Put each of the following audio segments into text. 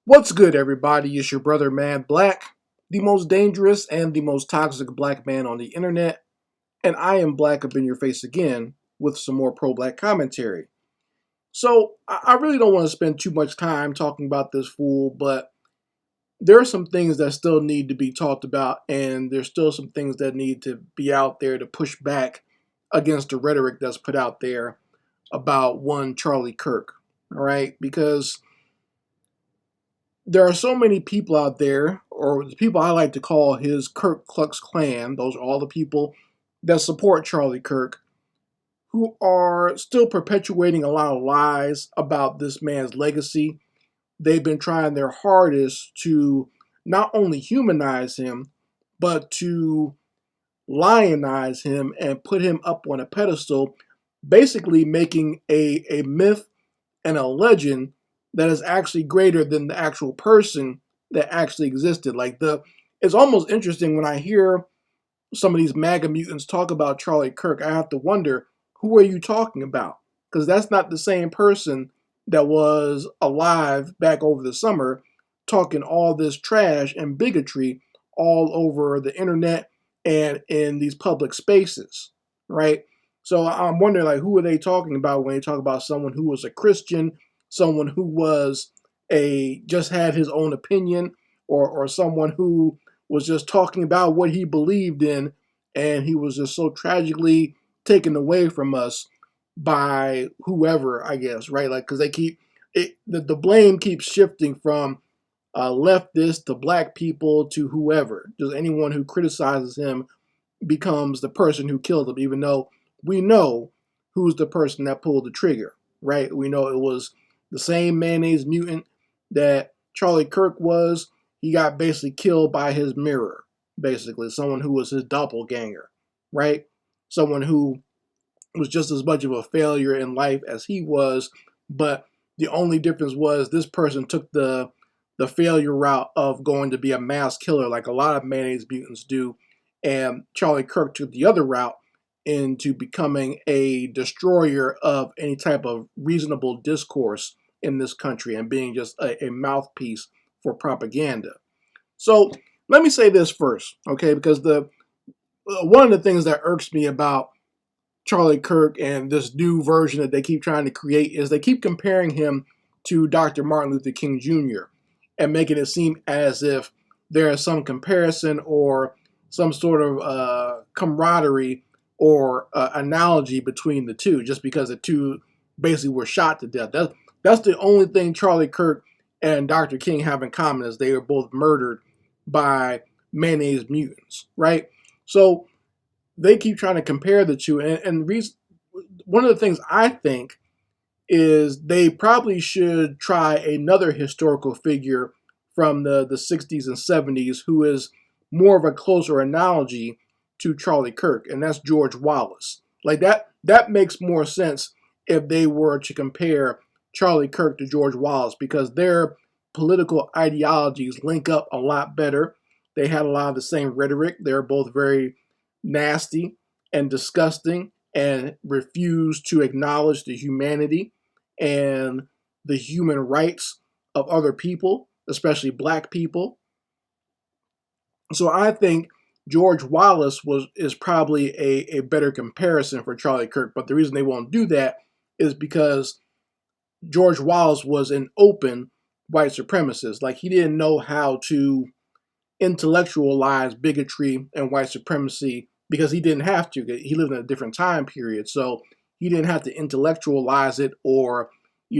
What's good, everybody? It's your brother, Man Black, the most dangerous and the most toxic black man on the internet, and I am black up in your face again with some more pro black commentary. So, I really don't want to spend too much time talking about this fool, but there are some things that still need to be talked about, and there's still some things that need to be out there to push back against the rhetoric that's put out there about one Charlie Kirk. All right? Because there are so many people out there, or the people I like to call his Kirk Klux Klan, those are all the people that support Charlie Kirk, who are still perpetuating a lot of lies about this man's legacy. They've been trying their hardest to not only humanize him, but to lionize him and put him up on a pedestal, basically making a myth and a legend that is actually greater than the actual person that actually existed. It's almost interesting when I hear some of these MAGA mutants talk about Charlie Kirk. I have to wonder, who are you talking about? Because that's not the same person that was alive back over the summer talking all this trash and bigotry all over the internet and in these public spaces, right? So I'm wondering, like, who are they talking about when they talk about someone who was a Christian, someone who was a just had his own opinion, or someone who was just talking about what he believed in, and he was just so tragically taken away from us by whoever, I guess, right? Like, because they keep the blame keeps shifting from leftists to black people to whoever. Just anyone who criticizes him becomes the person who killed him, even though we know who's the person that pulled the trigger, right? We know it was the same mayonnaise mutant that Charlie Kirk was. He got basically killed by his mirror, basically, someone who was his doppelganger, right? Someone who was just as much of a failure in life as he was, but the only difference was this person took the failure route of going to be a mass killer like a lot of mayonnaise mutants do, and Charlie Kirk took the other route into becoming a destroyer of any type of reasonable discourse in this country and being just a mouthpiece for propaganda. So let me say this first, okay? Because the one of the things that irks me about Charlie Kirk and this new version that they keep trying to create is they keep comparing him to Dr. Martin Luther King Jr. and making it seem as if there is some comparison or some sort of camaraderie or analogy between the two, just because the two basically were shot to death. That's the only thing Charlie Kirk and Dr. King have in common, is they were both murdered by mayonnaise mutants, right? So they keep trying to compare the two, and one of the things I think is they probably should try another historical figure from the 60s and 70s who is more of a closer analogy to Charlie Kirk, and that's George Wallace. Like that makes more sense if they were to compare Charlie Kirk to George Wallace, because their political ideologies link up a lot better. They had a lot of the same rhetoric. They're both very nasty and disgusting and refuse to acknowledge the humanity and the human rights of other people, especially black people. So I think George Wallace is probably a better comparison for Charlie Kirk. But the reason they won't do that is because George Wallace was an open white supremacist. Like, he didn't know how to intellectualize bigotry and white supremacy because he didn't have to. He lived in a different time period. So he didn't have to intellectualize it, or, he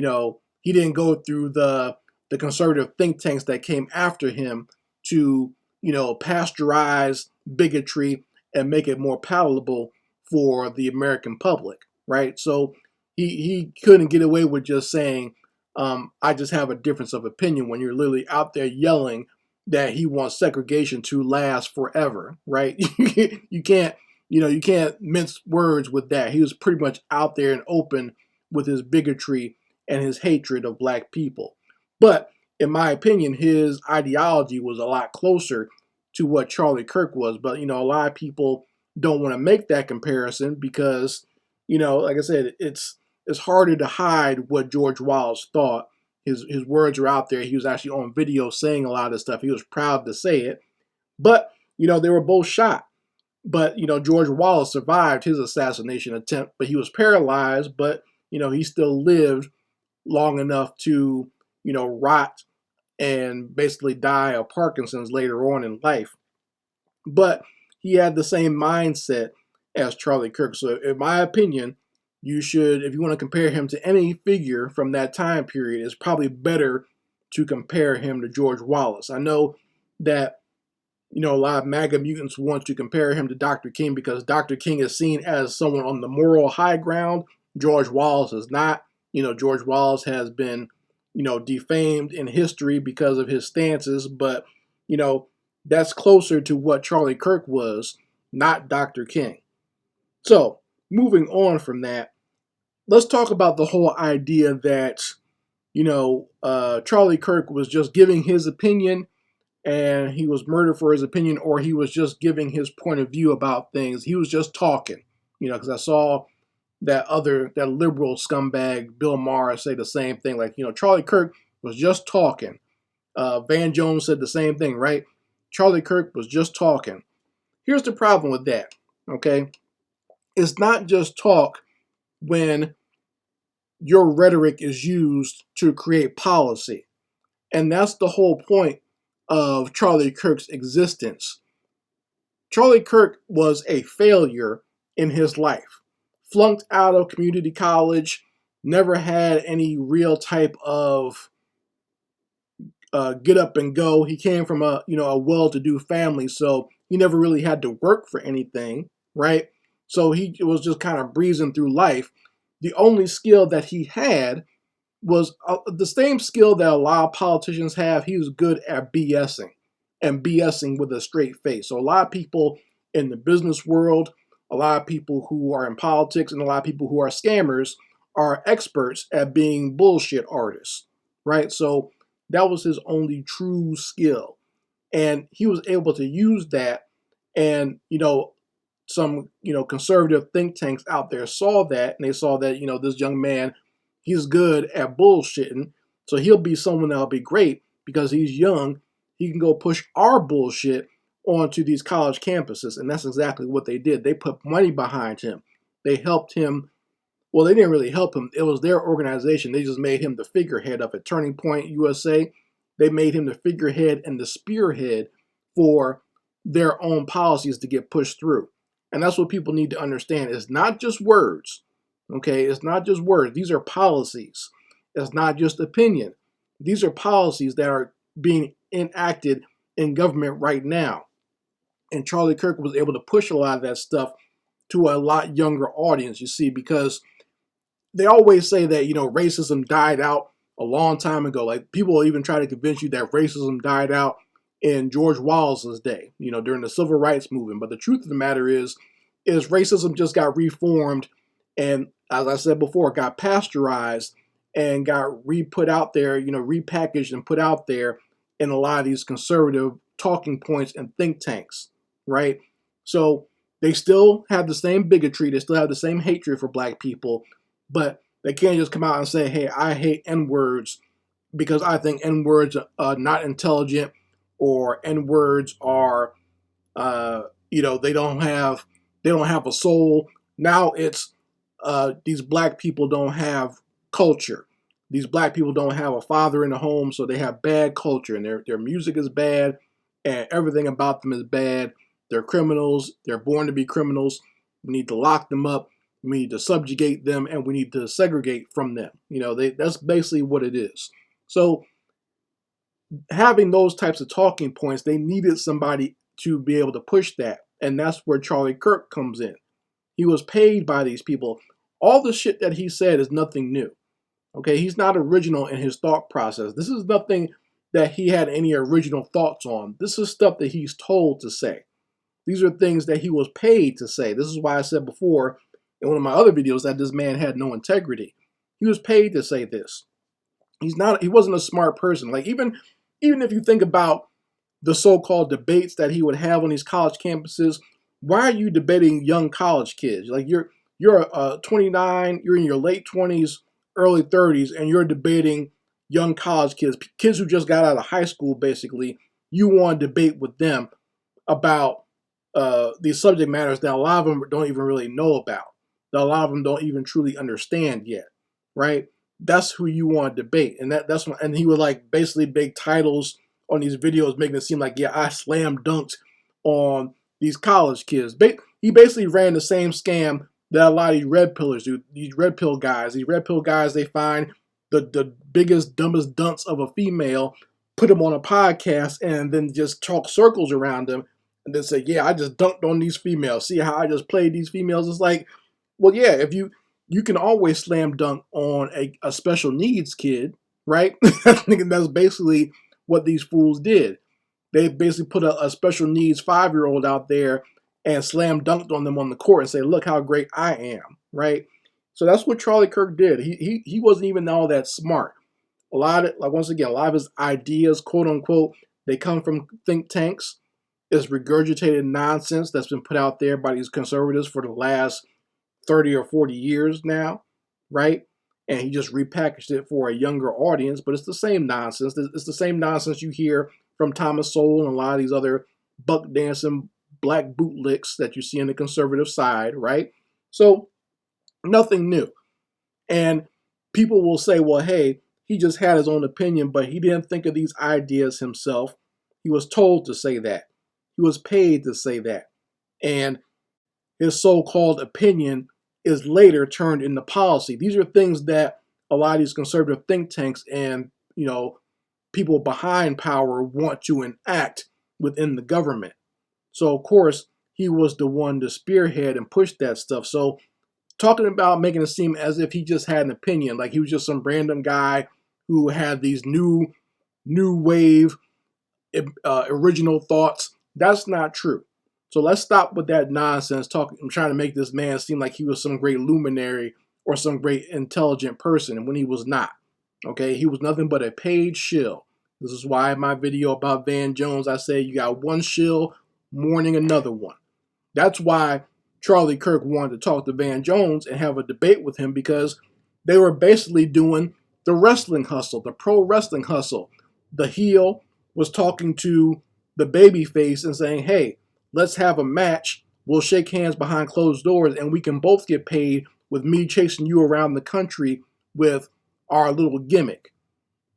didn't go through the conservative think tanks that came after him to, pasteurize bigotry and make it more palatable for the American public, right? So he couldn't get away with just saying, I just have a difference of opinion, when you're literally out there yelling that he wants segregation to last forever, right? you can't, you can't mince words with that. He was pretty much out there and open with his bigotry and his hatred of black people. But in my opinion, his ideology was a lot closer to what Charlie Kirk was. But, a lot of people don't want to make that comparison because, like I said, it's harder to hide what George Wallace thought his words are out there. He was actually on video saying a lot of this stuff. He was proud to say it. But, they were both shot. But, George Wallace survived his assassination attempt, but he was paralyzed, but, he still lived long enough to, rot and basically die of Parkinson's later on in life. But he had the same mindset as Charlie Kirk. So, in my opinion, you should, if you want to compare him to any figure from that time period, it's probably better to compare him to George Wallace. I know that, a lot of MAGA mutants want to compare him to Dr. King because Dr. King is seen as someone on the moral high ground. George Wallace is not. George Wallace has been, defamed in history because of his stances, but, that's closer to what Charlie Kirk was, not Dr. King. So, moving on from that, let's talk about the whole idea that, Charlie Kirk was just giving his opinion and he was murdered for his opinion, or he was just giving his point of view about things. He was just talking, because I saw that liberal scumbag Bill Maher say the same thing. Like, Charlie Kirk was just talking. Van Jones said the same thing, right? Charlie Kirk was just talking. Here's the problem with that, okay? It's not just talk when your rhetoric is used to create policy. And that's the whole point of Charlie Kirk's existence. Charlie Kirk was a failure in his life. Flunked out of community college, never had any real type of get up and go. He came from a well-to-do family, so he never really had to work for anything, right? So he was just kind of breezing through life. The only skill that he had was the same skill that a lot of politicians have. He was good at BSing, and BSing with a straight face. So a lot of people in the business world, a lot of people who are in politics, and a lot of people who are scammers are experts at being bullshit artists, right? So that was his only true skill. And he was able to use that, and, some, conservative think tanks out there saw that, and they saw that, this young man, he's good at bullshitting, so he'll be someone that'll be great because he's young. He can go push our bullshit onto these college campuses, and that's exactly what they did. They put money behind him. They helped him. Well, they didn't really help him. It was their organization. They just made him the figurehead of it. Turning Point USA, they made him the figurehead and the spearhead for their own policies to get pushed through. And that's what people need to understand. It's not just words. Okay, it's not just words. These are policies. It's not just opinion. These are policies that are being enacted in government right now. And Charlie Kirk was able to push a lot of that stuff to a lot younger audience, you see, because they always say that, racism died out a long time ago. Like, people will even try to convince you that racism died out in George Wallace's day, during the civil rights movement. But the truth of the matter is racism just got reformed and, as I said before, got pasteurized and got re-put out there, repackaged and put out there in a lot of these conservative talking points and think tanks, right? So they still have the same bigotry, they still have the same hatred for black people, but they can't just come out and say, hey, I hate N-words because I think N-words are not intelligent, or N-words are, they don't have a soul. Now it's these black people don't have culture. These black people don't have a father in the home, so they have bad culture, and their music is bad, and everything about them is bad. They're criminals. They're born to be criminals. We need to lock them up. We need to subjugate them, and we need to segregate from them. That's basically what it is. So having those types of talking points, they needed somebody to be able to push that. And that's where Charlie Kirk comes in. He was paid by these people. All the shit that he said is nothing new. Okay, he's not original in his thought process. This is nothing that he had any original thoughts on. This is stuff that he's told to say. These are things that he was paid to say. This is why I said before in one of my other videos that this man had no integrity. He was paid to say this. He wasn't a smart person. Like, even if you think about the so-called debates that he would have on these college campuses, why are you debating young college kids? Like, you're 29, you're in your late 20s, early 30s, and you're debating young college kids, kids who just got out of high school, basically, you want to debate with them about these subject matters that a lot of them don't even really know about, that a lot of them don't even truly understand yet, right? That's who you want to debate, and that's what, and he would like basically make titles on these videos, making it seem like, yeah, I slam dunked on these college kids. He basically ran the same scam that a lot of these red pillers do. These red pill guys, they find the biggest, dumbest dunce of a female, put them on a podcast, and then just talk circles around them, and then say, yeah, I just dunked on these females. See how I just played these females? It's like, well, yeah, if you can always slam dunk on a special needs kid, right? I think that's basically what these fools did. They basically put a special needs 5-year-old out there and slam dunked on them on the court and say, look how great I am, right? So that's what Charlie Kirk did. He wasn't even all that smart. A lot of his ideas, quote unquote, they come from think tanks. It's regurgitated nonsense that's been put out there by these conservatives for the last 30 or 40 years now, right? And he just repackaged it for a younger audience, but it's the same nonsense. It's the same nonsense you hear from Thomas Sowell and a lot of these other buck dancing black bootlicks that you see on the conservative side, right? So nothing new. And people will say, well, hey, he just had his own opinion, but he didn't think of these ideas himself. He was told to say that. He was paid to say that. And his so-called opinion is later turned into policy. These are things that a lot of these conservative think tanks and, people behind power want to enact within the government. So, of course, he was the one to spearhead and push that stuff. So, talking about making it seem as if he just had an opinion, like he was just some random guy who had these new wave original thoughts, that's not true. So let's stop with that nonsense talking. I'm trying to make this man seem like he was some great luminary or some great intelligent person when he was not. Okay, he was nothing but a paid shill. This is why in my video about Van Jones, I say you got one shill mourning another one. That's why Charlie Kirk wanted to talk to Van Jones and have a debate with him, because they were basically doing the wrestling hustle, the pro wrestling hustle. The heel was talking to the baby face and saying, hey, let's have a match. We'll shake hands behind closed doors and we can both get paid with me chasing you around the country with our little gimmick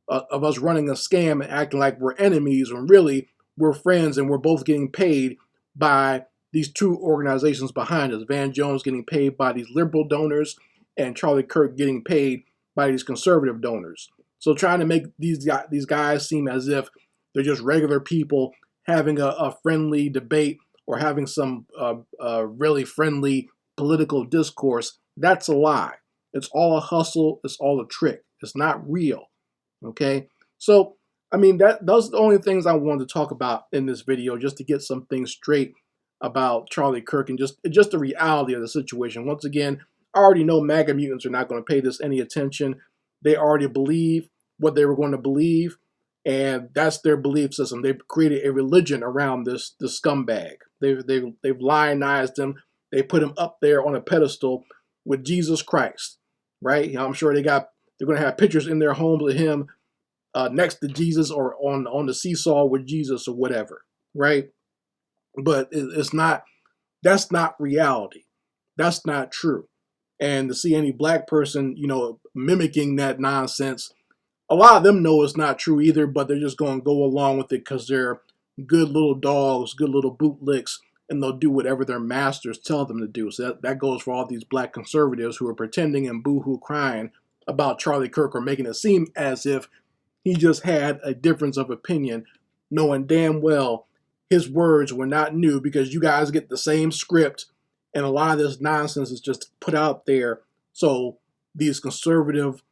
of us running a scam and acting like we're enemies when really we're friends and we're both getting paid by these two organizations behind us. Van Jones getting paid by these liberal donors and Charlie Kirk getting paid by these conservative donors. So trying to make these guys seem as if they're just regular people having a friendly debate or having some really friendly political discourse, that's a lie. It's all a hustle. It's all a trick. It's not real. Okay? So, I mean, those are the only things I wanted to talk about in this video, just to get some things straight about Charlie Kirk and just the reality of the situation. Once again, I already know MAGA mutants are not going to pay this any attention. They already believe what they were going to believe, and that's their belief system. They've created a religion around this scumbag. They've lionized him. They put him up there on a pedestal with Jesus Christ, right? I'm sure they're going to have pictures in their homes of him next to Jesus or on the seesaw with Jesus or whatever, right? But it's not. That's not reality. That's not true. And to see any black person, mimicking that nonsense, a lot of them know it's not true either, but they're just going to go along with it because they're good little dogs, good little bootlicks, and they'll do whatever their masters tell them to do. So that goes for all these black conservatives who are pretending and boo-hoo crying about Charlie Kirk or making it seem as if he just had a difference of opinion, knowing damn well his words were not new, because you guys get the same script and a lot of this nonsense is just put out there so these conservative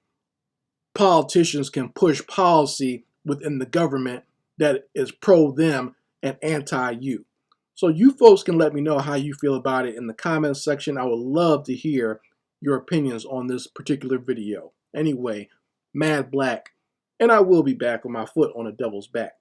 politicians can push policy within the government that is pro them and anti you. So you folks can let me know how you feel about it in the comments section. I would love to hear your opinions on this particular video. Anyway, Mad Black, and I will be back with my foot on the devil's back.